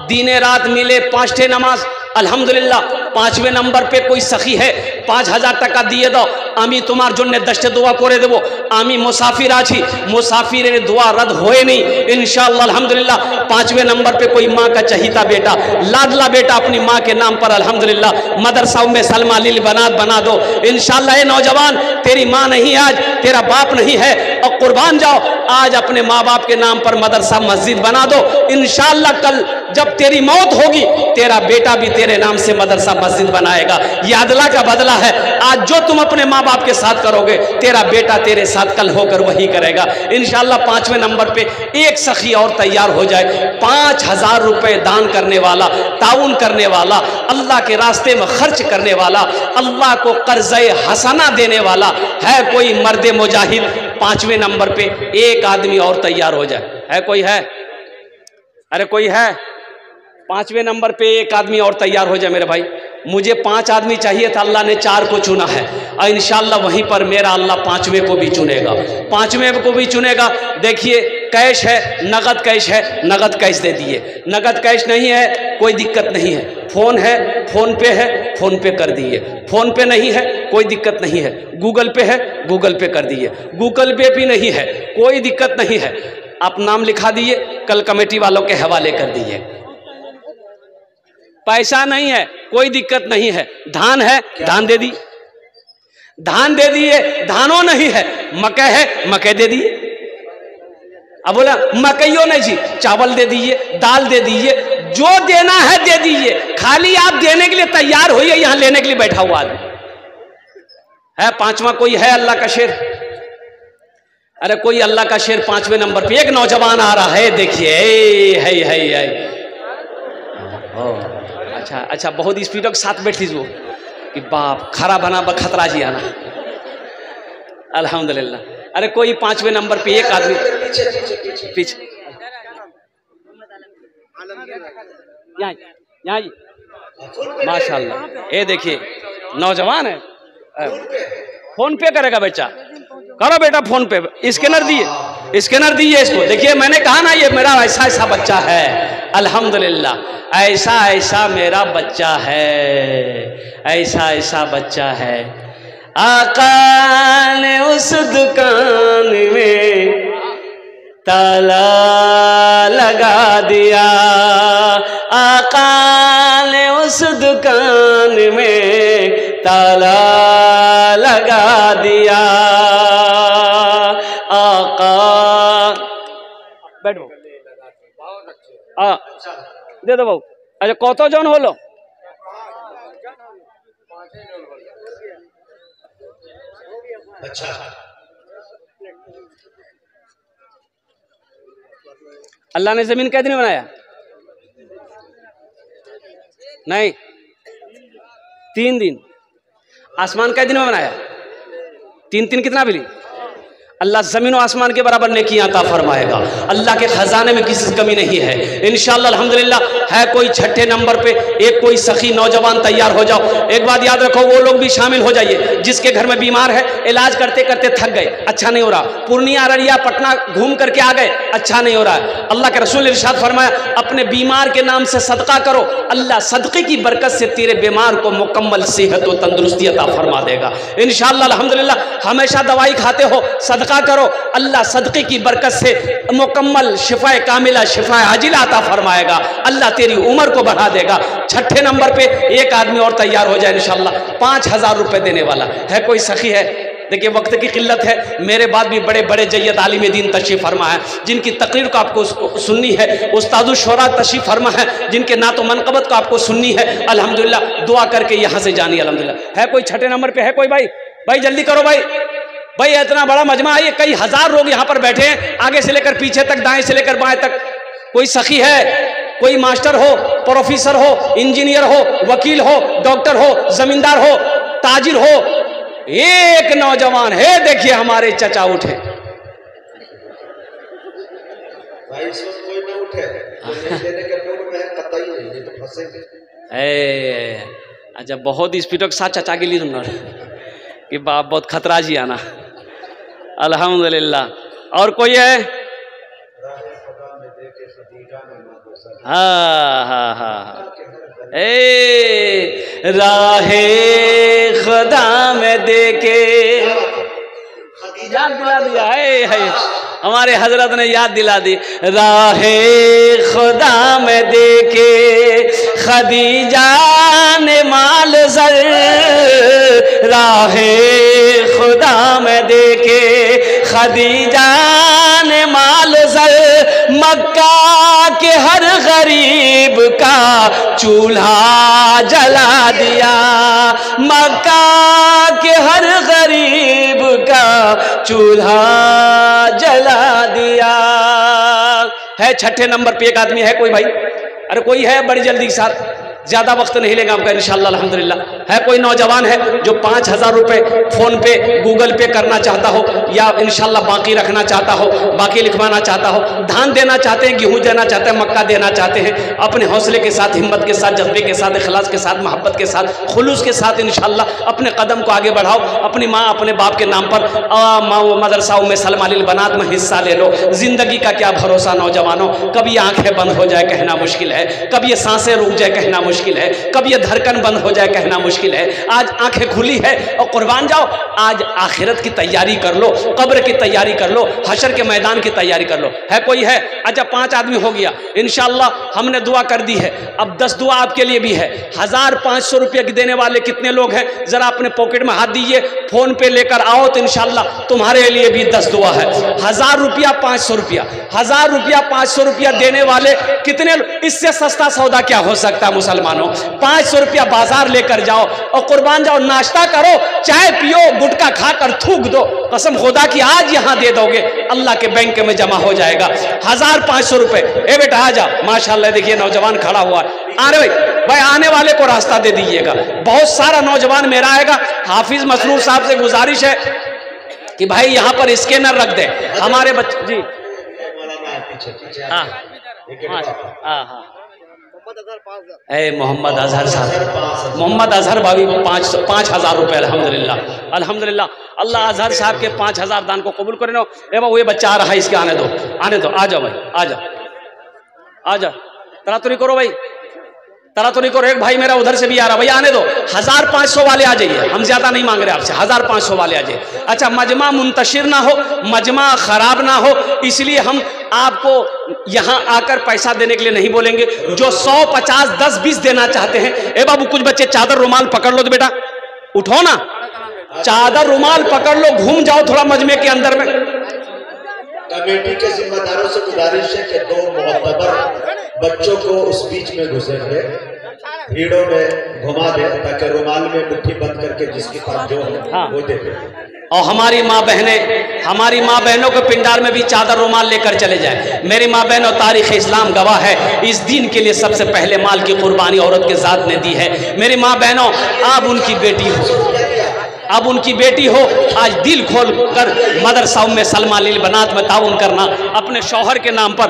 दिने रात मिले 5टे नमाज, अल्हम्दुलिल्लाह। 5वें नंबर पे कोई सखी है, 5,000 টাকা দিয়ে দাও, আমি তোমার জন্য 10টে দোয়া করে দেব। আমি মুসাফির আছি, মুসাফিরের দোয়া रद्द होए नहीं इंशाअल्लाह, अल्हम्दुलिल्लाह। 5वें नंबर पे कोई माँ का चहीता बेटा, लाडला बेटा अपनी माँ के नाम पर अल्हम्दुलिल्लाह मदरसा में सलमा लिल बनात बना दो इंशाअल्लाह। ये नौजवान, तेरी माँ नहीं आज, तेरा बाप नहीं है, और कुर्बान जाओ, आज अपने माँ बाप के नाम पर मदरसा मस्जिद बना दो इंशाअल्लाह। कल जब तेरी मौत होगी, तेरा बेटा भी तेरे नाम से मदरसा मस्जिद बनाएगा। ये अदला का बदला है। आज जो तुम अपने माँ बाप के साथ करोगे, तेरा बेटा तेरे साथ कल होकर वही करेगा इंशाअल्लाह। 5वें नंबर पे एक सखी और तैयार हो जाए, 5,000 रुपए दान करने वाला, ताउन करने वाला, अल्लाह के रास्ते में खर्च करने वाला, अल्लाह को कर्ज़े हसना देने वाला है कोई मर्द मुजाहिद। 5वें नंबर पे एक आदमी और तैयार हो जाए। है कोई? है? अरे कोई है? 5वें नंबर पे एक आदमी और तैयार हो जाए मेरे भाई। मुझे 5 आदमी चाहिए था, अल्लाह ने 4 को चुना है, और इंशाअल्लाह वहीं पर मेरा अल्लाह 5वें को भी चुनेगा, 5वें को भी चुनेगा। देखिए, कैश है, नगद कैश है, नगद कैश दे दिए। नगद कैश नहीं है, कोई दिक्कत नहीं है। फोन है, फोन पे है, फोन पे कर दिए। फोन पे नहीं है, कोई दिक्कत नहीं है। गूगल पे है, गूगल पे कर दिए। गूगल पे भी नहीं है, कोई दिक्कत नहीं है। आप नाम लिखा दिए, कल कमेटी वालों के हवाले कर दिए। पैसा नहीं है, कोई दिक्कत नहीं है। धान है, धान दे दिए, धान दे दिए। धानो नहीं है, मकई है, मकई दे दिए। अब बोला मकईयो नहीं जी, चावल दे दिए, दाल दे दिए, जो देना है दे दीजिए, खाली आप देने के लिए तैयार होइए, यहां लेने के लिए बैठा हुआ आदमी है। 5वां कोई है अल्लाह का शेर? अरे कोई अल्लाह का शेर 5वें नंबर पे एक नौजवान आ रहा है, देखिए। है अच्छा, बहुत स्पीड के साथ बैठ लीजिए कि बाप खरा बना खतरा जी आना। अल्हम्दुलिल्लाह। अरे कोई 5वें नंबर पे एक आदमी पीछे यहाँ जी माशाल्लाह, ये देखिए नौजवान है, फोन पे करेगा बच्चा, करो बेटा फोन पे, स्कैनर दिए इसको। देखिए मैंने कहा ना ये मेरा ऐसा ऐसा बच्चा है, अल्हम्दुलिल्लाह ऐसा ऐसा मेरा बच्चा है, ऐसा ऐसा बच्चा है। आका ने उस दुकान में ताला लगा दिया, आका ने उस दुकान में ताला लगा दिया। आका बैठो दे दो बाबू। अच्छा कौतो जौन होलो अच्छा अल्लाह ने जमीन कै दिन में बनाया? नहीं 3 दिन। आसमान कै दिन में बनाया? 3 कितना मिली? अल्लाह ज़मीन और आसमान के बराबर नेकियां अता फरमाएगा। अल्लाह के खजाने में किसी कमी नहीं है इंशाअल्लाह अल्हम्दुलिल्लाह। है कोई छठे नंबर पे एक कोई सखी नौजवान तैयार हो जाओ। एक बात याद रखो, वो लोग भी शामिल हो जाइए जिसके घर में बीमार है, इलाज करते करते थक गए, अच्छा नहीं हो रहा, पूर्णिया अररिया पटना घूम करके आ गए, अच्छा नहीं हो रहा है। अल्लाह के रसूल इरशाद फरमाया अपने बीमार के नाम से सदका करो, अल्लाह सदक़े की बरकत से तेरे बीमार को मुकम्मल सेहत और तंदुरुस्ती अता फरमा देगा इंशाअल्लाह अल्हम्दुलिल्लाह। हमेशा दवाई खाते हो, सदका करो, अल्लाह सदक़े की बरकत से मुकम्मल शिफा कामिला शिफा आजिला अता फरमाएगा, अल्लाह तेरी उम्र को बढ़ा देगा। छठे नंबर पे एक आदमी और तैयार हो जाए इंशाअल्लाह, 5000 रुपए देने वाला है। कोई सखी है? देखिए वक्त की किल्लत है, मेरे बाद भी बड़े बड़े जय्यद आलिम दीन तशरीफ फरमा है, जिनकी तकरीर को आपको सुननी है, उस्तादुल शोरा तशरीफ फरमा है, जिनके नातो मनकबत को आपको सुननी है। अल्हम्दुलिल्लाह दुआ करके यहाँ से जानी अल्हम्दुलिल्लाह। है कोई छठे नंबर पे? है कोई भाई? भाई जल्दी करो भाई, भाई इतना बड़ा मजमा है, कई हजार लोग यहाँ पर बैठे हैं, आगे से लेकर पीछे तक, दाएं से लेकर बाएं तक। कोई सखी है? कोई मास्टर हो, प्रोफेसर हो, इंजीनियर हो, वकील हो, डॉक्टर हो, जमींदार हो, ताजिर हो, एक नौजवान है, देखिए हमारे चचा उठे। भाई इसमें कोई ना उठे, देने के मूड में कतई नहीं, तो फंसेंगे। अच्छा बहुत स्पीड के साथ चचा के लिए सुनना कि बाप बहुत खतरा जी आना अल्हम्दुलिल्लाह। और कोई है? हाँ हाँ हाँ राहे खुदा में देके याद दिला दिया है हमारे हजरत ने याद दिला दी। राहे खुदा में देके खदीजा ने माल जर, राहे खुदा में देके खदीजा ने माल जर, मक्का के हर गरीब का चूल्हा जला दिया, मक्का के हर गरीब का चूल्हा जला दिया। है छठे नंबर पे एक आदमी है, कोई भाई? अरे कोई है? बड़ी जल्दी के साथ, ज्यादा वक्त नहीं लेगा आपका इंशाअल्लाह अल्हम्दुलिल्लाह। है कोई नौजवान है जो 5000 रुपए फोन पे गूगल पे करना चाहता हो, या इंशाअल्लाह बाकी रखना चाहता हो, बाकी लिखवाना चाहता हो, धान देना चाहते हैं, गेहूं देना चाहते हैं, मक्का देना चाहते हैं, अपने हौसले के साथ, हिम्मत के साथ, जज्बे के साथ, इखलास के साथ, मोहब्बत के साथ, खुलूस के साथ इंशाअल्लाह अपने कदम को आगे बढ़ाओ। अपनी माँ अपने बाप के नाम पर मदरसाओं में सलमालिल बनात में हिस्सा ले लो। जिंदगी का क्या भरोसा नौजवानों, कभी आंखें बंद हो जाए कहना मुश्किल है, कभी ये सांसें रुक जाए कहना मुश्किल है, कभी ये धड़कन बंद हो जाए कहना मुश्किल है। आज आंखें खुली है और कुर्बान जाओ, आज आखिरत की तैयारी कर लो, कब्र की तैयारी कर लो, हशर के मैदान की तैयारी कर लो। है कोई है? अच्छा 5 आदमी हो गया इंशाअल्लाह, हमने दुआ कर दी है, अब 10 दुआ आपके लिए भी है। 1500 रुपये की देने वाले कितने लोग हैं? जरा अपने पॉकेट में हाथ दीजिए, फोन पे लेकर आओ तो इंशाअल्लाह तुम्हारे लिए भी 10 दुआ है। 1000 रुपया 500 रुपया, 1000 रुपया 500 रुपया देने वाले कितने? इससे सस्ता सौदा क्या हो सकता है मुसलमान? मुसलमानों, 500 रुपया बाजार लेकर जाओ और कुर्बान जाओ, नाश्ता करो, चाय पियो, गुटखा खाकर थूक दो, कसम खुदा की आज यहाँ दे दोगे अल्लाह के बैंक में जमा हो जाएगा 1500 रुपए। ए बेटा आ जा, माशाल्लाह देखिए नौजवान खड़ा हुआ है। अरे भाई आने वाले को रास्ता दे दीजिएगा, बहुत सारा नौजवान मेरा आएगा। हाफिज मसरूर साहब से गुजारिश है कि भाई यहाँ पर स्कैनर रख दे हमारे बच्चे जी। हाँ हाँ मोहम्मद अजहर साहब, मोहम्मद अजहर भाभी 5,000 रुपये। अल्हम्दुलिल्लाह अल्हम्दुलिल्लाह, अल्लाह अजहर साहब के 5,000 दान को कबूल करे। ए बाबू ये बच्चा आ रहा है, इसके आने दो आ जाओ भाई, आ जाओ तरातुरी करो भाई, तरातुरी करो। एक भाई मेरा उधर से भी आ रहा, भैया आने दो। 1500 वाले आ जाइए, हम ज्यादा नहीं मांग रहे आपसे, 1500 वाले आ जाइए। अच्छा मजमा मुंतशिर ना हो, मजमा खराब ना हो, इसलिए हम आपको यहाँ आकर पैसा देने के लिए नहीं बोलेंगे। जो 100, 50, 10, 20 देना चाहते हैं, ए बाबू कुछ बच्चे चादर रुमाल पकड़ लो तो बेटा उठो ना, चादर रुमाल पकड़ लो, घूम जाओ थोड़ा मजमे के अंदर में। कमेटी के जिम्मेदारों से गुजारिश है कि 2 मोहतबर बच्चों को उस बीच में घुसेंगे, भीड़ों में घुमा दे, ताकि रुमाल में मुट्ठी बंद करके जिसके पास जो है वो दे दे। और हमारी माँ बहनों के पिंडार में भी चादर रुमाल लेकर चले जाए। मेरी माँ बहनों, तारीख़ इस्लाम गवाह है, इस दीन के लिए सबसे पहले माल की कुर्बानी औरत के ज़ात ने दी है। मेरी माँ बहनों, आप उनकी बेटी हो, आज दिल खोल कर मदरसाओं में सलमा लिल बनात में ताउन करना, अपने शौहर के नाम पर,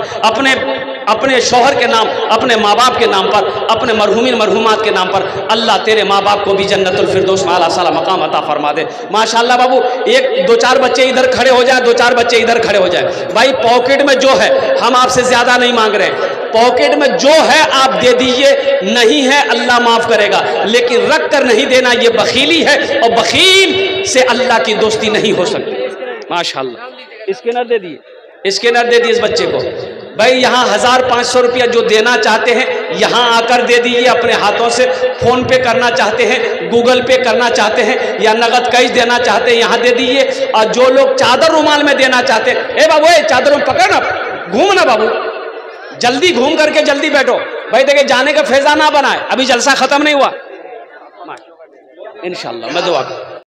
अपने शौहर के नाम, अपने माँ बाप के नाम पर, अपने मरहूमिन मरहूमात के नाम पर। अल्लाह तेरे माँ बाप को भी जन्नतुल फिरदौस में आला साला मकाम अता फरमा दे। माशाल्लाह बाबू, 2-4 बच्चे इधर खड़े हो जाए, 2-4 बच्चे इधर खड़े हो जाए। भाई पॉकेट में जो है, हम आपसे ज्यादा नहीं मांग रहे, पॉकेट में जो है आप दे दीजिए, नहीं है अल्लाह माफ करेगा, लेकिन रख कर नहीं देना ये बखीली है, और बखील से अल्लाह की दोस्ती नहीं हो सकती। माशाल्लाह स्कैनर दे दिए इस बच्चे को। भाई यहाँ 1500 रुपया जो देना चाहते हैं यहाँ आकर दे दीजिए अपने हाथों से। फोन पे करना चाहते हैं, गूगल पे करना चाहते हैं, या नगद कैश देना चाहते हैं, यहाँ दे दीजिए। और जो लोग चादर रुमाल में देना चाहते हैं, ए बाबू चादर में पकड़ ना, घूम ना बाबू, जल्दी घूम करके जल्दी बैठो भाई। देखिए जाने का फैजा ना बनाए, अभी जलसा खत्म नहीं हुआ। इंशाल्लाह मैं दुआ